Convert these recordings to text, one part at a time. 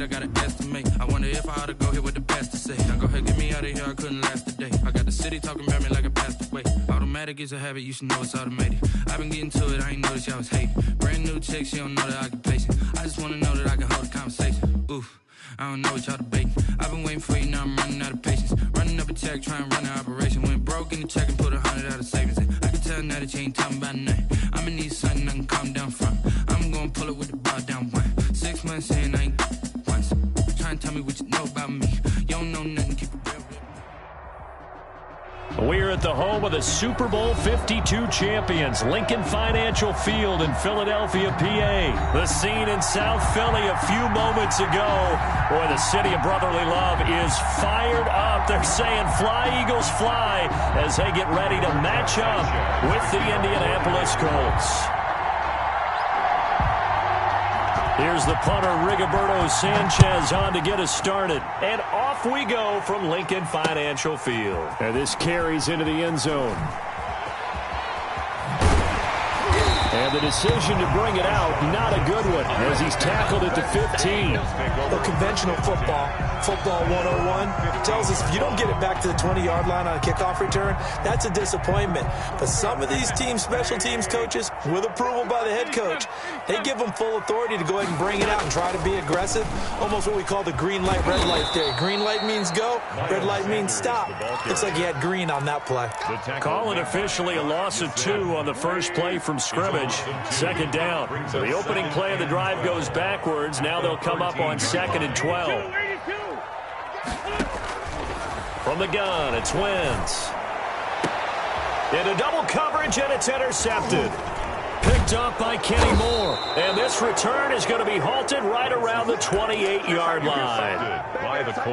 I gotta estimate. I wonder if I ought to go here with the best to say. Now go ahead, get me out of here, I couldn't last today. I got the city talking about me like I passed away. Automatic is a habit, you should know it's automated. I've been getting to it, I ain't noticed y'all was hating. Brand new chick, she don't know the occupation. I just wanna know that I can hold a conversation. Oof, I don't know what y'all debating. I've been waiting for you, now I'm running out of patience. Running up a check, trying to run an operation. Went broke in the check and put 100 out of savings in. I can tell now that you ain't talking about nothing. I'ma need something I can calm down from. I'm gonna pull it with the bar down one. 6 months in, I ain't once. Try and tell me what you know about me. You don't know nothing, keep it real. We're at the home of the Super Bowl 52 champions, Lincoln Financial Field in Philadelphia, PA. The scene in South Philly a few moments ago. Boy, the city of brotherly love is fired up. They're saying, "Fly, Eagles, fly," as they get ready to match up with the Indianapolis Colts. Here's the punter, Rigoberto Sanchez, on to get us started. And off we go from Lincoln Financial Field. And this carries into the end zone. And the decision to bring it out, not a good one, as he's tackled at the 15. The conventional football 101, tells us if you don't get it back to the 20-yard line on a kickoff return, that's a disappointment. But some of these team special teams coaches, with approval by the head coach, they give them full authority to go ahead and bring it out and try to be aggressive. Almost what we call the green light, red light theory. Green light means go, red light means stop. Looks like he had green on that play. Call it officially a loss of 2 on the first play from scrimmage. Second down. So the opening play of the drive goes backwards. Now they'll come up on 2nd and 12. From the gun, it's Wentz. Into double coverage, and it's intercepted. Picked up by Kenny Moore. And this return is going to be halted right around the 28-yard line.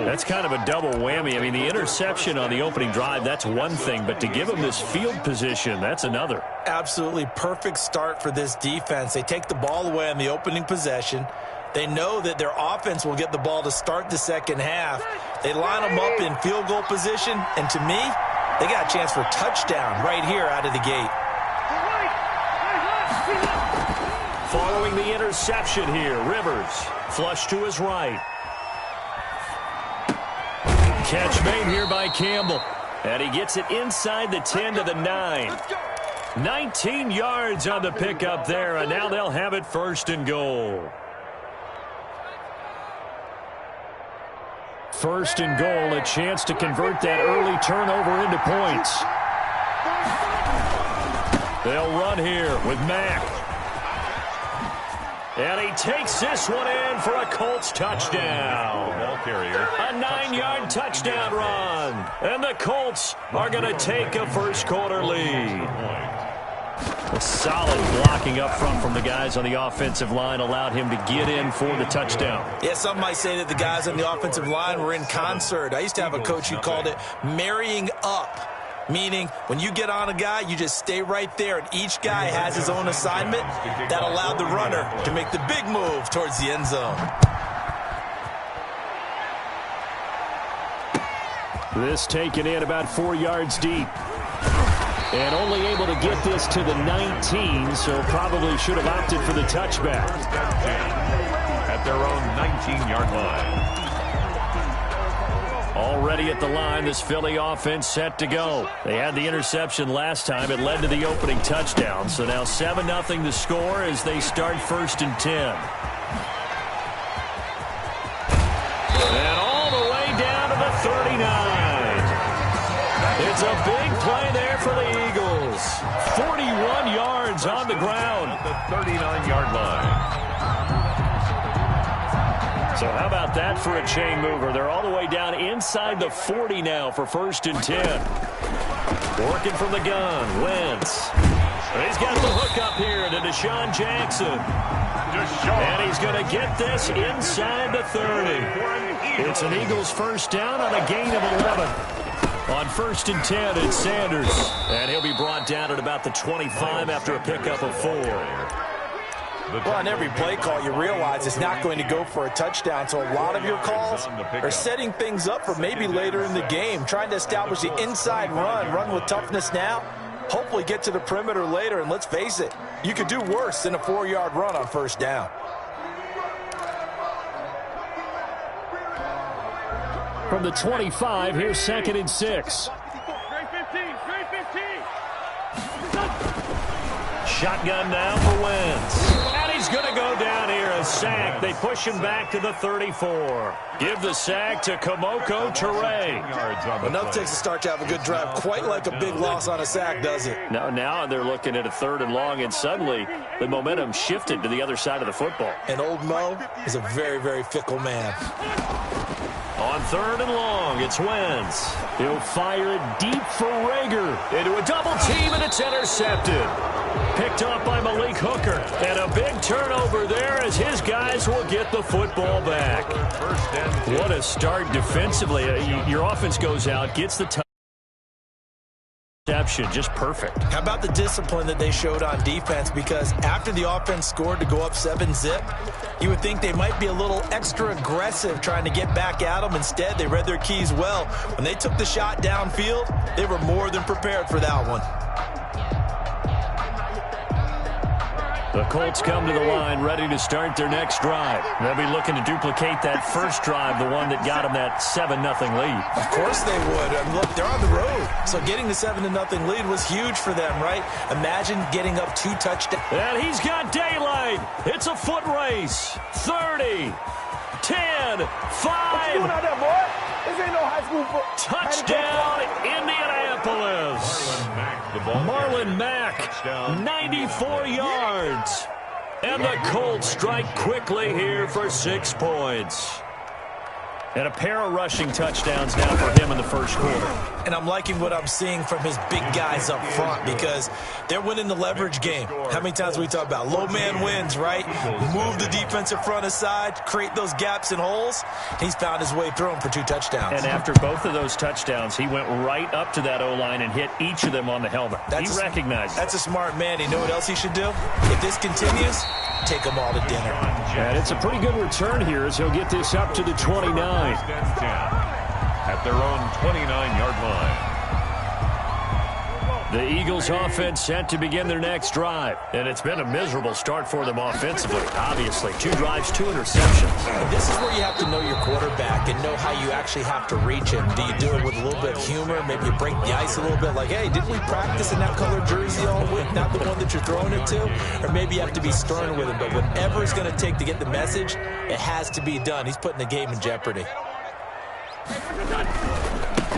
That's kind of a double whammy. I mean, the interception on the opening drive, that's one thing. But to give him this field position, that's another. Absolutely perfect start for this defense. They take the ball away on the opening possession. They know that their offense will get the ball to start the second half. They line them up in field goal position. And to me, they got a chance for a touchdown right here out of the gate. Following the interception here, Rivers flush to his right. Catch made here by Campbell. And he gets it inside the 10 to the 9. 19 yards on the pickup there, and now they'll have it 1st and goal. 1st and goal, a chance to convert that early turnover into points. They'll run here with Mack. And he takes this one in for a Colts touchdown. Ball carrier. A 9-yard touchdown run. And the Colts are going to take a first-quarter lead. A solid blocking up front from the guys on the offensive line allowed him to get in for the touchdown. Yeah, some might say that the guys on the offensive line were in concert. I used to have a coach who called it marrying up. Meaning, when you get on a guy, you just stay right there, and each guy has his own assignment. That allowed the runner to make the big move towards the end zone. This taken in about 4 yards deep. And only able to get this to the 19, so probably should have opted for the touchback. At their own 19-yard line. Already at the line, this Philly offense set to go. They had the interception last time. It led to the opening touchdown. So now 7-0 the score as they start 1st and 10. And all the way down to the 39. It's a big play there for the Eagles. 41 yards on the ground. At the 39-yard line. So how about that for a chain mover? They're all the way down inside the 40 now for 1st and 10. Working from the gun, Wentz. He's got the hook up here to Deshaun Jackson. And he's going to get this inside the 30. It's an Eagles first down on a gain of 11. On 1st and 10, it's Sanders. And he'll be brought down at about the 25 after a pickup of 4. Well, on every play call, you realize it's not going to go for a touchdown. So a lot of your calls are setting things up for maybe later in the game, trying to establish the inside run with toughness now, hopefully get to the perimeter later. And let's face it, you could do worse than a 4-yard run on 1st down. From the 25, here's 2nd and 6. Shotgun now for Wentz. And he's going to go down here. A sack. They push him back to the 34. Give the sack to Komoko Ture. Enough takes a start to have a good drive. Quite like a big loss on a sack, does it? Now they're looking at a 3rd and long, and suddenly the momentum shifted to the other side of the football. And old Mo is a very, very fickle man. On 3rd and long, it's Wentz. He'll fire it deep for Rager. Into a double team, and it's intercepted. Picked up by Malik Hooker. And a big turnover there as his guys will get the football back. What a start defensively. Your offense goes out, gets the interception. Just perfect. How about the discipline that they showed on defense? Because after the offense scored to go up 7-zip, you would think they might be a little extra aggressive trying to get back at them. Instead, they read their keys well. When they took the shot downfield, they were more than prepared for that one. The Colts come to the line ready to start their next drive. They'll be looking to duplicate that first drive, the one that got them that 7-0 lead. Of course they would. And look, they're on the road. So getting the 7-0 lead was huge for them, right? Imagine getting up 2 touchdowns. And he's got daylight. It's a foot race. 30, 10, 5. Touchdown, Indianapolis. Marlon Mack, 94 yards. And the Colts strike quickly here for 6 points. And a pair of rushing touchdowns now for him in the first quarter. And I'm liking what I'm seeing from his big guys up front because they're winning the leverage game. How many times we talk about low man wins, right? Move the defensive front aside, create those gaps and holes. He's found his way through them for 2 touchdowns. And after both of those touchdowns, he went right up to that O-line and hit each of them on the helmet. He recognized it. That's a smart man. You know what else he should do? If this continues, take them all to dinner. And it's a pretty good return here as he'll get this up to the 29. At their own 29-yard line. The Eagles offense set to begin their next drive. And it's been a miserable start for them offensively, obviously. 2 drives, 2 interceptions. And this is where you have to know your quarterback and know how you actually have to reach him. Do you do it with a little bit of humor? Maybe you break the ice a little bit like, hey, didn't we practice in that color jersey all week? Not the one that you're throwing it to? Or maybe you have to be stern with him. But whatever it's going to take to get the message, it has to be done. He's putting the game in jeopardy.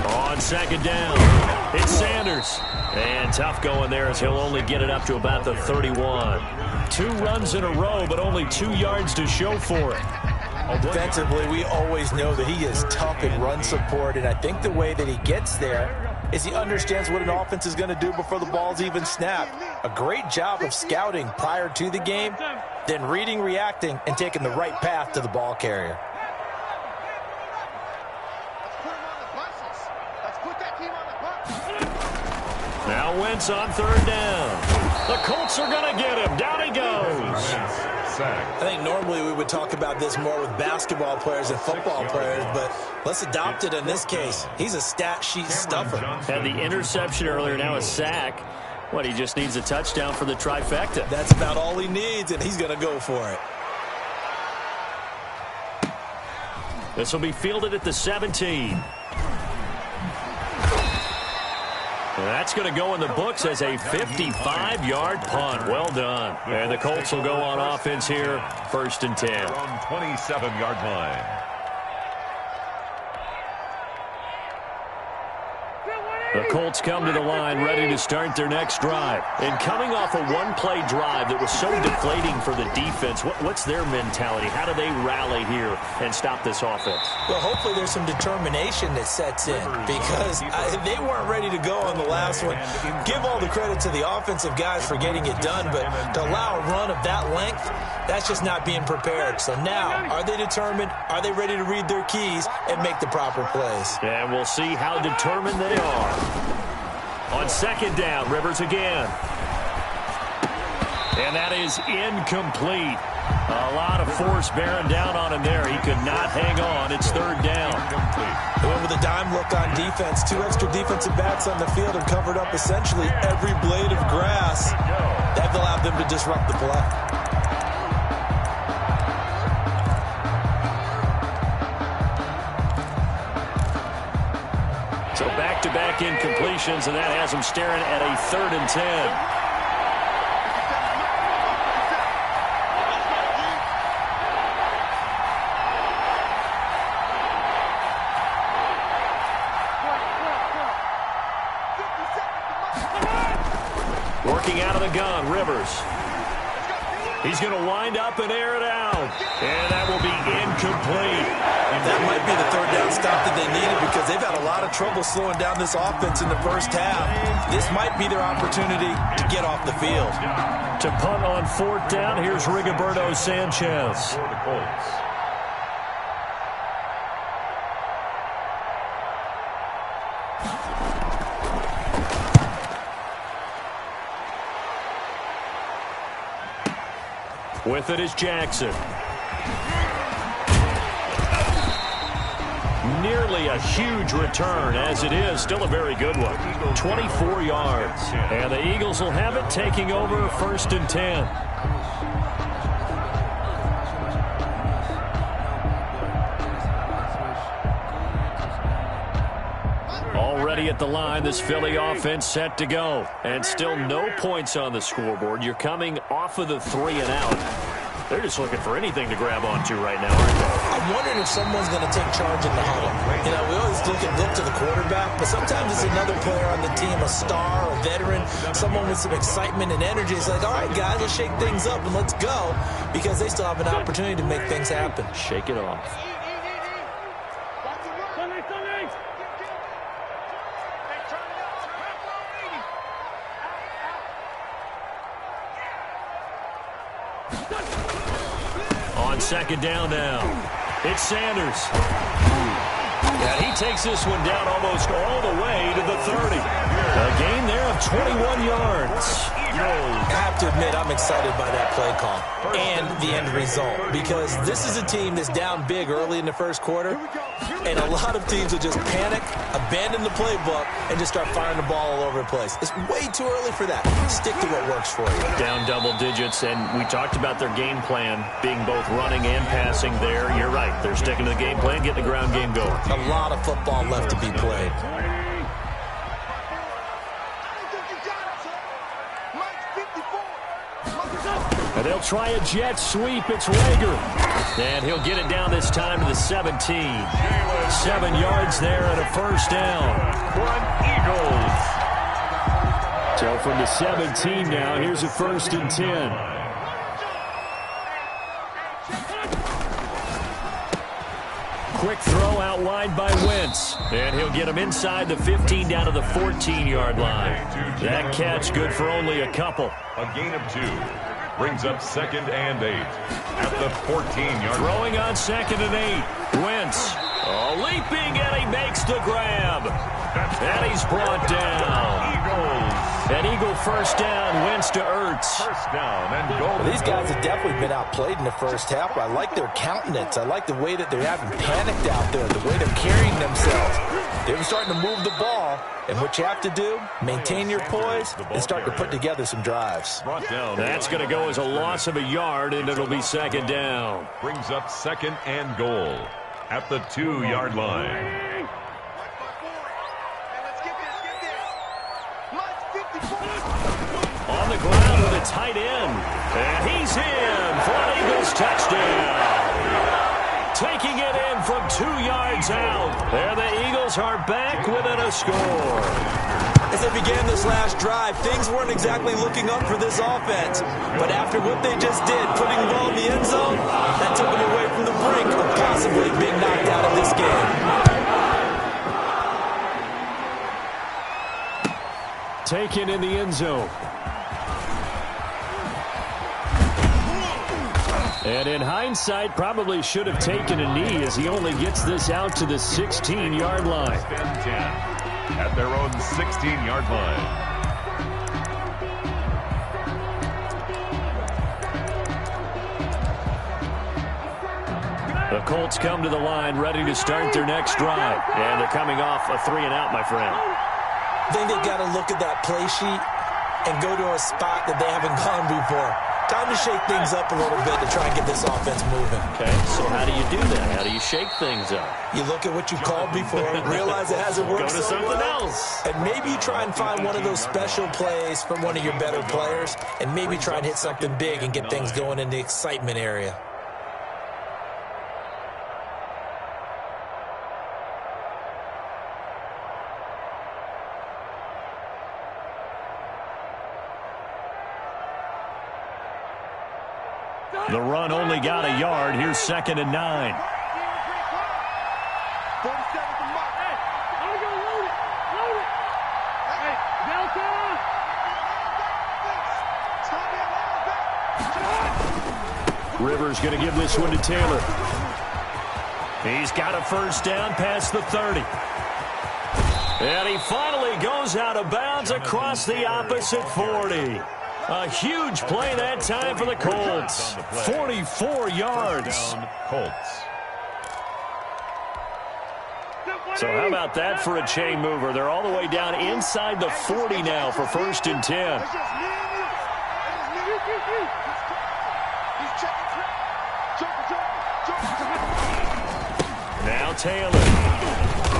On 2nd down, it's Sanders. And tough going there as he'll only get it up to about the 31. 2 runs in a row, but only 2 yards to show for it. Defensively, we always know that he is tough in run support, and I think the way that he gets there is he understands what an offense is going to do before the ball's even snapped. A great job of scouting prior to the game, then reading, reacting, and taking the right path to the ball carrier. Now Wentz on 3rd down. The Colts are going to get him. Down he goes. I think normally we would talk about this more with basketball players and football players, but let's adopt it in this case. He's a stat sheet stuffer. Had the interception earlier, now a sack. What, he just needs a touchdown for the trifecta. That's about all he needs, and he's going to go for it. This will be fielded at the 17. That's going to go in the books as a 55-yard punt. Well done. And the Colts will go on offense here, 1st and 10. On 27-yard line. The Colts come to the line ready to start their next drive. And coming off a 1-play drive that was so deflating for the defense, what's their mentality? How do they rally here and stop this offense? Well, hopefully there's some determination that sets in because they weren't ready to go on the last one. Give all the credit to the offensive guys for getting it done, but to allow a run of that length, that's just not being prepared. So now, are they determined? Are they ready to read their keys and make the proper plays? And we'll see how determined they are. On 2nd down, Rivers again. And that is incomplete. A lot of force bearing down on him there. He could not hang on. It's 3rd down. They went with a dime look on defense. 2 extra defensive backs on the field and covered up essentially every blade of grass. That allowed them to disrupt the play. So back-to-back incompletions, and that has them staring at a 3rd and 10. Working out of the gun, Rivers. He's going to wind up and air it out. And that will be incomplete. That might be the 3rd down stop that they needed because they've had a lot of trouble slowing down this offense in the first half. This might be their opportunity to get off the field. To punt on 4th down, here's Rigoberto Sanchez. For the Colts. With it is Jackson. Nearly a huge return, as it is still a very good one. 24 yards. And the Eagles will have it, taking over 1st and 10. Already at the line, this Philly offense set to go. And still no points on the scoreboard. You're coming off of the 3 and out. They're just looking for anything to grab onto right now, aren't they? I'm wondering if someone's going to take charge in the huddle. You know, we always look to the quarterback, but sometimes it's another player on the team, a star, a veteran, someone with some excitement and energy. It's like, all right, guys, let's shake things up and let's go, because they still have an opportunity to make things happen. Shake it off. On 2nd down now, it's Sanders. And he takes this one down almost all the way to the 30. A gain there of 21 yards. I have to admit, I'm excited by that play call and the end result, because this is a team that's down big early in the first quarter, and a lot of teams will just panic, abandon the playbook, and just start firing the ball all over the place. It's way too early for that. Stick to what works for you. Down double digits, and we talked about their game plan being both running and passing there. You're right. They're sticking to the game plan, getting the ground game going. A lot of football left to be played. And they'll try a jet sweep. It's Rager. And he'll get it down this time to the 17. 7 yards there and a 1st down. Run Eagles. So from the 17 now, here's a 1st and 10. Quick throw out wide by Wentz. And he'll get him inside the 15 down to the 14-yard line. That catch good for only a couple. A gain of 2. Brings up 2nd and 8 at the 14-yard. Throwing on 2nd and 8. Wentz leaping, and he makes the grab. And he's brought down. An Eagle 1st down, Wentz to Ertz. 1st down and goal. These guys have definitely been outplayed in the first half. I like their countenance. I like the way that they haven't panicked out there, the way they're carrying themselves. They're starting to move the ball, and what you have to do, maintain your poise and start to put together some drives. That's going to go as a loss of a yard, and it'll be 2nd down. Brings up 2nd and goal at the 2-yard line. On the ground with a tight end. And he's in for an Eagles touchdown. Taking it in from 2 yards out. And the Eagles are back within a score. As they began this last drive, things weren't exactly looking up for this offense. But after what they just did, putting the ball in the end zone, that took them away from the brink of possibly being knocked out of this game. Taken in the end zone. And in hindsight, probably should have taken a knee as he only gets this out to the 16-yard line. At their own 16-yard line. The Colts come to the line ready to start their next drive. And they're coming off a 3 and out, my friend. I think they've got to look at that play sheet and go to a spot that they haven't gone before. Time to shake things up a little bit to try and get this offense moving. Okay, so how do you do that? How do you shake things up? You look at what you called before, realize it hasn't worked. Go to something else. And maybe you try and find one of those special plays from one of your better players, and maybe try and hit something big and get things going in the excitement area. The run only got a yard. Here's 2nd and 9. Rivers going to give this one to Taylor. He's got a first down past the 30. And he finally goes out of bounds across the opposite 40. A huge play that time for the Colts. 44 yards. Colts. So how about that for a chain mover? They're all the way down inside the 40 now for 1st and 10. Now Taylor.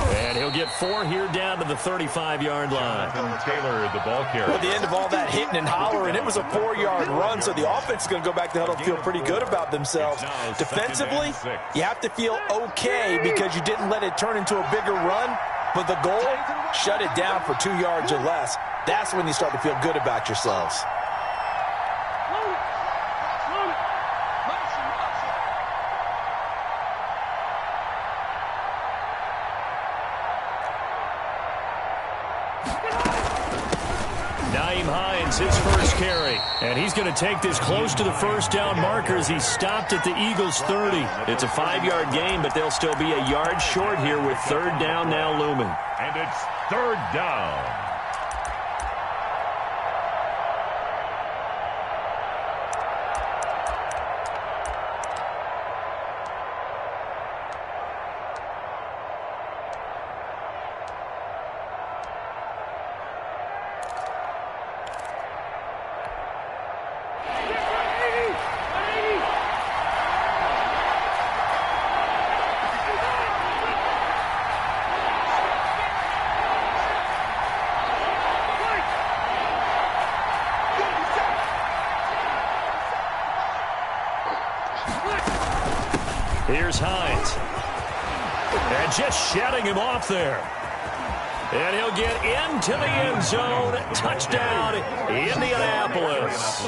And he'll get 4 here down to the 35-yard line. Taylor, the ball carrier. At the end of all that hitting and hollering, it was a 4-yard run, so the offense is going to go back to huddle and feel pretty good about themselves. Defensively, you have to feel okay because you didn't let it turn into a bigger run, but the goal, shut it down for 2 yards or less. That's when you start to feel good about yourselves. His first carry, and he's going to take this close to the first down marker as he stopped at the Eagles' 30. It's a 5-yard gain, but they'll still be a yard short here with 3rd down now looming. And it's 3rd down. Here's Hines. And just shutting him off there. And he'll get into the end zone. Touchdown, Indianapolis.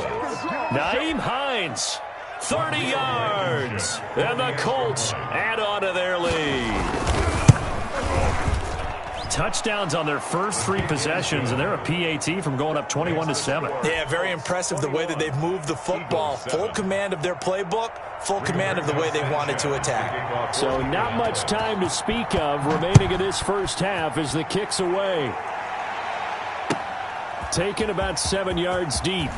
Nyheim Hines, 30 yards. And the Colts add on to their lead. Touchdowns on their first 3 possessions, and they're a PAT from going up 21-7. Yeah, very impressive the way that they've moved the football. Full command of their playbook, full command of the way they wanted to attack. So not much time to speak of remaining in this first half as the kick's away. Taken about 7 yards deep.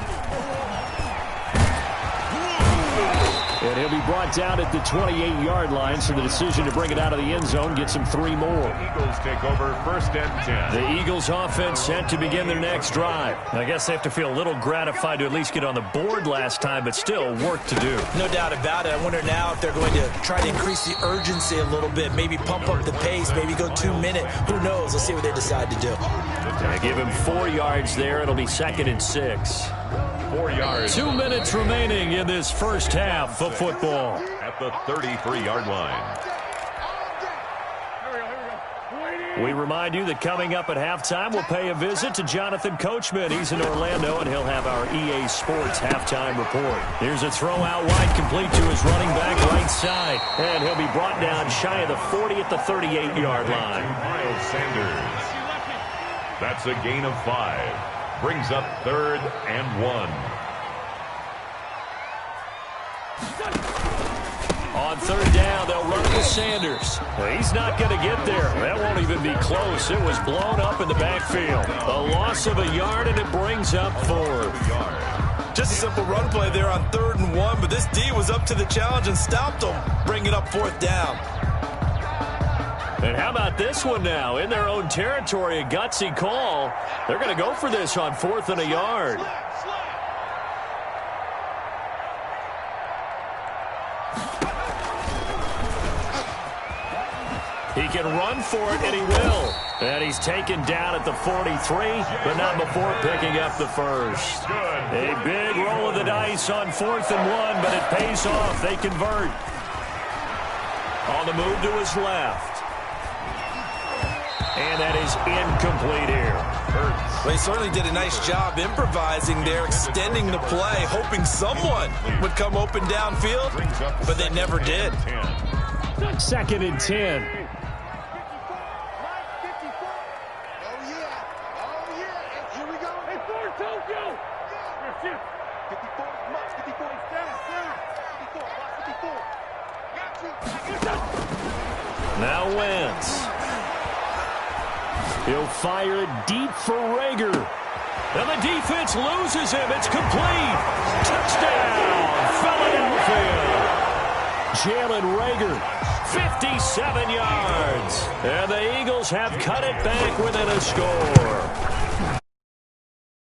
And he'll be brought down at the 28-yard line, so the decision to bring it out of the end zone gets him 3 more. Eagles take over 1st and 10. The Eagles offense set to begin their next drive. I guess they have to feel a little gratified to at least get on the board last time, but still work to do. No doubt about it. I wonder now if they're going to try to increase the urgency a little bit, maybe pump up the pace, maybe go 2 minute. Who knows? Let's see what they decide to do. They give him 4 yards there. It'll be 2nd and 6. 4 yards. 2 minutes remaining in this first half of football. At the 33-yard line. We remind you that coming up at halftime, we'll pay a visit to Jonathan Coachman. He's in Orlando, and he'll have our EA Sports halftime report. Here's a throw out wide, complete to his running back right side. And he'll be brought down shy of the 40 at the 38-yard line. Miles Sanders. That's a gain of 5. Brings up 3rd and 1. On 3rd down, they'll run with Sanders. He's not going to get there. That won't even be close. It was blown up in the backfield. A loss of a yard, and it brings up 4th. Just a simple run play there on 3rd and 1, but this D was up to the challenge and stopped them, bringing up 4th down. And how about this one now? In their own territory, a gutsy call. They're going to go for this on 4th and a yard. He can run for it, and he will. And he's taken down at the 43, but not before picking up the first. A big roll of the dice on 4th and 1, but it pays off. They convert. On the move to his left. And that is incomplete here. Well, he certainly did a nice job improvising there, extending the play, hoping someone would come open downfield, but they never did. 2nd and 10. Now Wentz. He'll fire it deep for Rager. And the defense loses him. It's complete. Touchdown, Philadelphia. Jalen Rager, 57 yards. And the Eagles have cut it back within a score.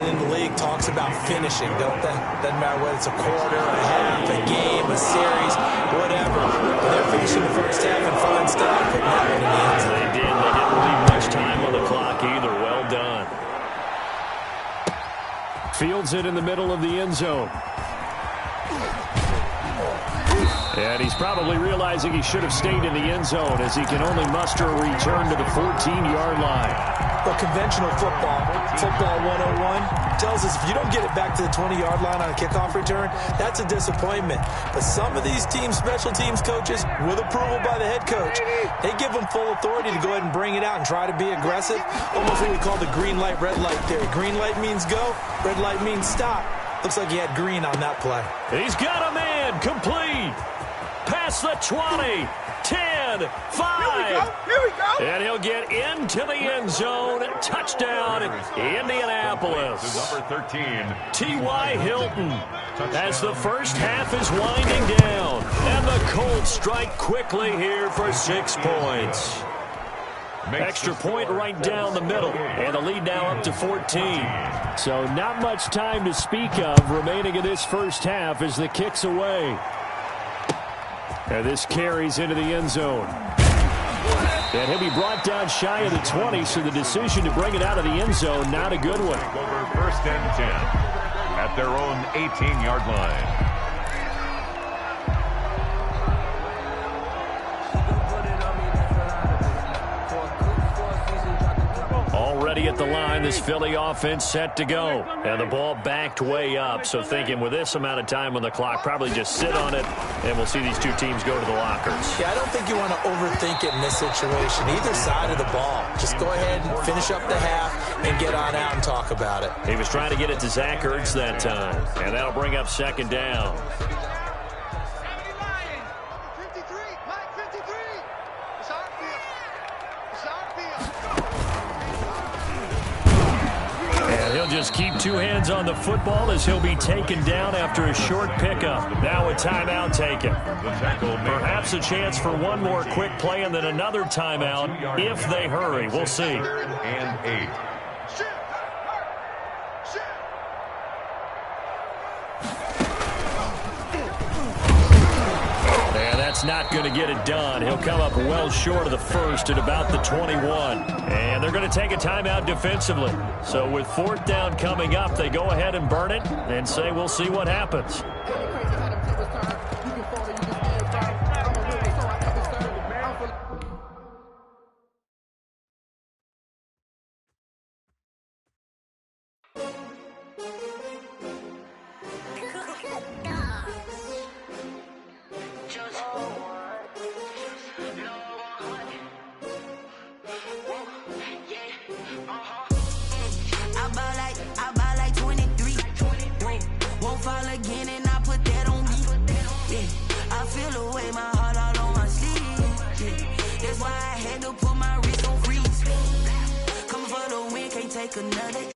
In the league talks about finishing, don't they? Doesn't matter whether it's a quarter, a half, a game, a series, whatever. They're finishing the first half in fine style, putting that one in the end zone. They did. They didn't leave much time on the clock either. Well done. Fields it in the middle of the end zone. And he's probably realizing he should have stayed in the end zone as he can only muster a return to the 14-yard line. Well, conventional football 101, tells us if you don't get it back to the 20-yard line on a kickoff return, that's a disappointment. But some of these special teams coaches, with approval by the head coach, they give them full authority to go ahead and bring it out and try to be aggressive. Almost what we call the green light, red light theory. Green light means go, red light means stop. Looks like he had green on that play. He's got a man complete. Past the 20, 10, 5. Here we go. And he'll get into the end zone. Touchdown, Indianapolis. Number 13. T.Y. Hilton as the first half is winding down. And the Colts strike quickly here for 6 points. Extra point right down the middle. And the lead now up to 14. So not much time to speak of remaining in this first half as the kick's away. And this carries into the end zone. And he'll be brought down shy of the 20, so the decision to bring it out of the end zone, not a good one. Over 1st and 10 at their own 18-yard line. Already at the line, this Philly offense set to go. And the ball backed way up, so thinking with this amount of time on the clock, probably just sit on it, and we'll see these two teams go to the lockers. Yeah, I don't think you want to overthink it in this situation. Either side of the ball. Just go ahead and finish up the half and get on out and talk about it. He was trying to get it to Zach Ertz that time, and that'll bring up 2nd down. He'll just keep 2 hands on the football as he'll be taken down after a short pickup. Now a timeout taken. Perhaps a chance for one more quick play and then another timeout if they hurry. We'll see. 3rd and 8. And that's not going to get it done. He'll come up well short of the first at about the 21. And they're going to take a timeout defensively. So with 4th down coming up, they go ahead and burn it and say we'll see what happens. Take another